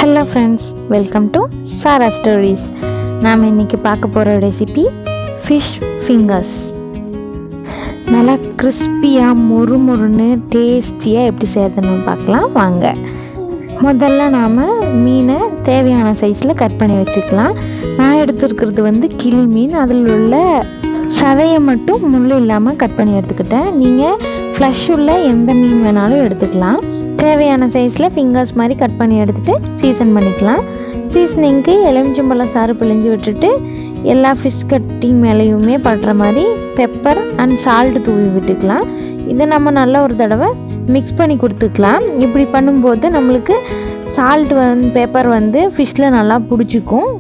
Hello friends, welcome to Sara stories. நாம் இன்றைக்கி பார்க்க போகிற ரெசிபி ஃபிஷ் ஃபிங்கர்ஸ். நல்லா கிறிஸ்பியாக மொறுன்னு டேஸ்டியாக எப்படி செய்யறதுன்னு பார்க்கலாம் வாங்க. முதல்ல நாம் மீனை தேவையான சைஸில் கட் பண்ணி வச்சுக்கலாம். நான் எடுத்துருக்கிறது கிளி மீன். அதில் உள்ள சதையை மட்டும் முள் இல்லாமல் கட் பண்ணி எடுத்துக்கிட்டேன். நீங்கள் ஃப்ளஷ் உள்ள எந்த மீன் வேணாலும் எடுத்துக்கலாம். தேவையான சைஸில் ஃபிங்கர்ஸ் மாதிரி கட் பண்ணி எடுத்துகிட்டு சீசன் பண்ணிக்கலாம். சீசனிங்க்கு எலுமிச்சம்பழம் சாறு பிழிஞ்சு விட்டுட்டு எல்லா ஃபிஷ் கட்டிங் மேலேயுமே படுற மாதிரி பெப்பர் அண்ட் சால்ட் தூவி விட்டுக்கலாம். இதை நம்ம நல்லா ஒரு தடவை மிக்ஸ் பண்ணி கொடுத்துக்கலாம். இப்படி பண்ணும்போது நம்மளுக்கு சால்ட் பெப்பர் ஃபிஷ்ஷில் நல்லா பிடிச்சிக்கும்.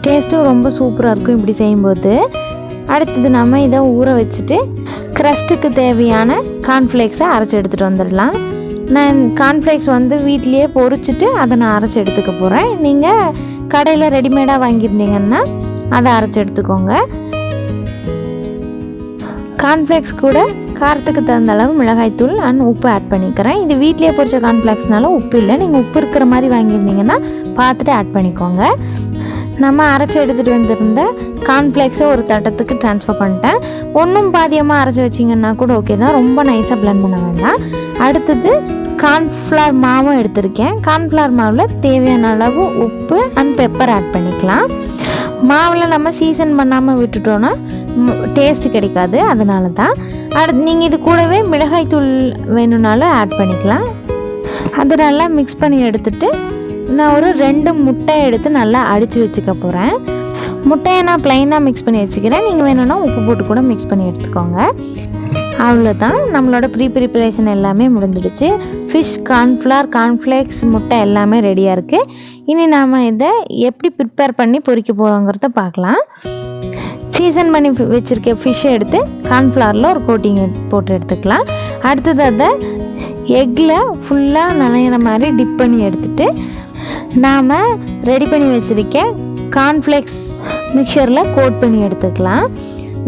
டேஸ்ட்டும் ரொம்ப சூப்பராக இருக்கும் இப்படி செய்யும்போது. அடுத்தது நம்ம இதை ஊற வச்சுட்டு க்ரஸ்ட்டுக்கு தேவையான கார்ன்ஃப்ளேக்ஸை அரைச்சி எடுத்துகிட்டு வந்துடலாம். நான் கார்ன்ஃப்ளேக்ஸ் வீட்லேயே பொரிச்சிட்டு அதை நான் அரைச்சி எடுத்துக்க போகிறேன். நீங்கள் கடையில் ரெடிமேடாக வாங்கியிருந்தீங்கன்னா அதை அரைச்சி எடுத்துக்கோங்க. கார்ன்ஃப்ளேக்ஸ் கூட காரத்துக்கு தகுந்த அளவு மிளகாய்த்தூள் அண்ட் உப்பு ஆட் பண்ணிக்கிறேன். இது வீட்லேயே பொரிச்ச கார்ன்ஃப்ளேக்ஸ்னால உப்பு இல்லை. நீங்கள் உப்பு இருக்கிற மாதிரி வாங்கியிருந்தீங்கன்னா பார்த்துட்டு ஆட் பண்ணிக்கோங்க. நம்ம அரைச்சி எடுத்துகிட்டு வந்திருந்த கார்ன்ஃப்ளேக்ஸை ஒரு தட்டத்துக்கு ட்ரான்ஸ்ஃபர் பண்ணிட்டேன். ஒன்றும் பாதியமாக அரைச்சி வச்சிங்கன்னா கூட ஓகே தான், ரொம்ப நைஸாக பிளெண்ட் பண்ண வேண்டாம். அடுத்தது கார்ன்ஃப்ளவர் மாவும் எடுத்திருக்கேன். கார்ன்ஃப்ளவர் மாவில் தேவையான அளவு உப்பு அண்ட் பெப்பர் ஆட் பண்ணிக்கலாம். மாவில் நம்ம சீசன் பண்ணாமல் விட்டுட்டோன்னா டேஸ்ட்டு கிடைக்காது, அதனால தான். அடுத்து நீங்கள் இது கூடவே மிளகாய்த்தூள் வேணும்னாலும் ஆட் பண்ணிக்கலாம். அது நல்லா மிக்ஸ் பண்ணி எடுத்துகிட்டு நான் ஒரு 2 முட்டையை எடுத்து நல்லா அடித்து வச்சுக்க போகிறேன். முட்டையை நான் ப்ளைனாக மிக்ஸ் பண்ணி வச்சுக்கிறேன். நீங்கள் வேணும்னா உப்பு போட்டு கூட மிக்ஸ் பண்ணி எடுத்துக்கோங்க. அவ்வளோதான், நம்மளோட ப்ரிப்பரேஷன் எல்லாமே முடிஞ்சிடுச்சு. ஃபிஷ், கார்ன்ஃப்ளேக்ஸ், முட்டை எல்லாமே ரெடியாக இருக்குது. இனி நாம் இதை எப்படி ப்ரிப்பேர் பண்ணி பொரிக்க போகிறோங்கிறத பார்க்கலாம். சீசன் பண்ணி வச்சுருக்க ஃபிஷ்ஷை எடுத்து கார்ன்ஃப்ளவரில் ஒரு கோட்டிங் போட்டு எடுத்துக்கலாம். அடுத்தது அதை எக்கில் ஃபுல்லாக நனையிற மாதிரி டிப் பண்ணி எடுத்துகிட்டு நாம் ரெடி பண்ணி வச்சுருக்க கார்ன்ஃப்ளேக்ஸ் மிக்சரில் கோட் பண்ணி எடுத்துக்கலாம்.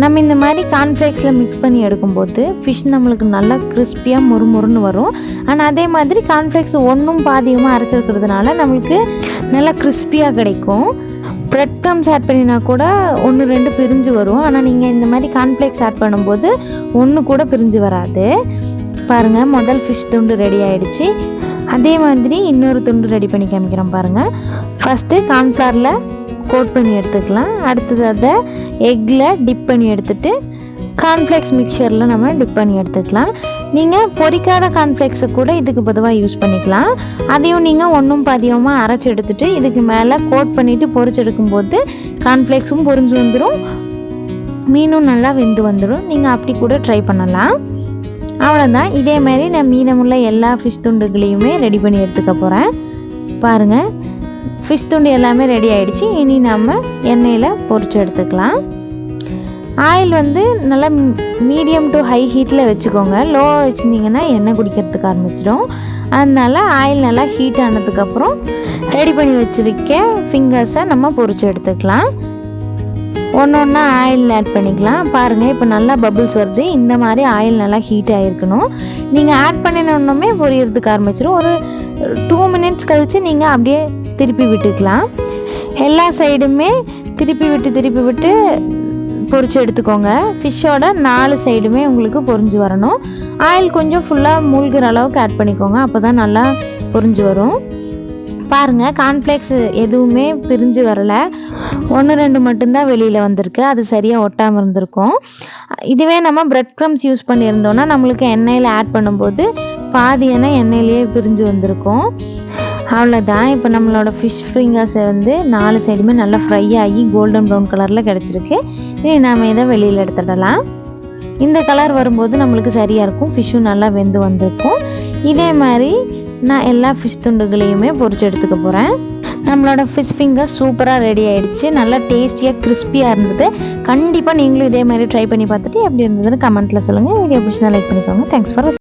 நம்ம இந்த மாதிரி கார்ன்ஃப்ளேக்ஸில் மிக்ஸ் பண்ணி எடுக்கும்போது ஃபிஷ் நம்மளுக்கு நல்லா கிறிஸ்பியாக மொறுன்னு வரும். ஆனால் அதே மாதிரி கார்ன்ஃப்ளேக்ஸ் ஒன்றும் பாதியமாக அரைச்சிருக்கிறதுனால நம்மளுக்கு நல்லா கிறிஸ்பியாக கிடைக்கும். ப்ரெட் க்ரம்ஸ் ஆட் பண்ணினா கூட 1-2 பிரிஞ்சு வரும். ஆனால் நீங்கள் இந்த மாதிரி கார்ன்ஃப்ளேக்ஸ் ஆட் பண்ணும்போது 1 கூட பிரிஞ்சு வராது. பாருங்கள், முதல் ஃபிஷ் துண்டு ரெடி ஆகிடுச்சு. அதே மாதிரி இன்னொரு துண்டு ரெடி பண்ணி காமிக்கிறோம் பாருங்கள். ஃபஸ்ட்டு கார்ன்ஃப்ளவரில் கோட் பண்ணி எடுத்துக்கலாம். அடுத்தது அதை எக்கில் டிப் பண்ணி எடுத்துகிட்டு கார்ன்ஃப்ளேக்ஸ் மிக்சரில் நம்ம டிப் பண்ணி எடுத்துக்கலாம். நீங்கள் பொரிக்காத கார்ன்ஃப்ளேக்ஸை கூட இதுக்கு பொதுவாக யூஸ் பண்ணிக்கலாம். அதையும் நீங்கள் ஒன்றும் பாதியமாக அரைச்சி எடுத்துகிட்டு இதுக்கு மேலே கோட் பண்ணிவிட்டு பொரிச்சு எடுக்கும்போது கார்ன்ஃப்ளேக்ஸும் பொரிஞ்சு வந்துடும், மீனும் நல்லா வெந்து வந்துடும். நீங்கள் அப்படி கூட ட்ரை பண்ணலாம். அவ்வளோதான். இதே மாதிரி நான் மீதமுள்ள எல்லா ஃபிஷ் துண்டுகளையுமே ரெடி பண்ணி எடுத்துக்க போகிறேன். பாருங்கள், ஃபிஷ் துண்டு எல்லாமே ரெடி ஆகிடுச்சு. இனி நம்ம எண்ணெயில் பொரிச்சு எடுத்துக்கலாம். ஆயில் நல்லா மீடியம் டு ஹை ஹீட்டில் வச்சுக்கோங்க. லோ வச்சுருந்தீங்கன்னா எண்ணெய் குடிக்கிறதுக்கு ஆரம்பிச்சிடும். அதனால ஆயில் நல்லா ஹீட் ஆனதுக்கப்புறம் ரெடி பண்ணி வச்சுருக்க ஃபிங்கர்ஸை நம்ம பொரிச்சு எடுத்துக்கலாம். ஒன்றா ஆயில் ஆட் பண்ணிக்கலாம். பாருங்கள், இப்போ நல்லா பபிள்ஸ் வருது. இந்த மாதிரி ஆயில் நல்லா ஹீட் ஆகிருக்கணும். நீங்கள் ஆட் பண்ணினோடனே பொரியறதுக்கு ஆரம்பிச்சிடும். ஒரு 2 மினிட்ஸ் கழித்து நீங்கள் அப்படியே திருப்பி விட்டுக்கலாம். எல்லா சைடுமே திருப்பி விட்டு பொரிச்சு எடுத்துக்கோங்க. ஃபிஷ்ஷோட 4 சைடுமே உங்களுக்கு பொரிஞ்சு வரணும். ஆயில் கொஞ்சம் ஃபுல்லாக மூழ்கிற அளவுக்கு ஆட் பண்ணிக்கோங்க, அப்போ தான் நல்லா பொரிஞ்சு வரும். பாருங்கள், கார்ன்ஃப்ளேக்ஸ் எதுவுமே பிரிஞ்சு வரலை, 1-2 மட்டும்தான் வெளியில் வந்திருக்கு. அது சரியாக ஒட்டாமல் இருந்திருக்கும். இதுவே நம்ம ப்ரெட் க்ரம்ஸ் யூஸ் பண்ணியிருந்தோன்னா நம்மளுக்கு எண்ணெயில் ஆட் பண்ணும்போது பாதி எண்ணெயிலேயே பிரிஞ்சு வந்திருக்கும். அவ்வளோதான். இப்போ நம்மளோட ஃபிஷ் ஃபிங்கர்ஸ் 4 சைடுமே நல்லா ஃப்ரை ஆகி கோல்டன் ப்ரௌன் கலரில் கிடச்சிருக்கு. இனி நாம் இதை வெளியில் எடுத்துடலாம். இந்த கலர் வரும்போது நம்மளுக்கு சரியாக இருக்கும். ஃபிஷ்ஷும் நல்லா வெந்து வந்திருக்கும். இதே மாதிரி நான் எல்லா ஃபிஷ் துண்டுகளையுமே பொரிச்சு எடுத்துக்க போகிறேன். நம்மளோட ஃபிஷ் ஃபிங்கர் சூப்பராக ரெடி ஆகிடுச்சு. நல்லா டேஸ்டியாக கிறிஸ்பியாக இருந்தது. கண்டிப்பாக நீங்களும் இதே மாதிரி ட்ரை பண்ணி பார்த்துட்டு எப்படி இருந்ததுன்னு கமெண்ட்டில் சொல்லுங்கள். வீடியோ பிடிச்சா லைக் பண்ணிக்கோங்க. தேங்க்ஸ் ஃபார் வாட்சிங்.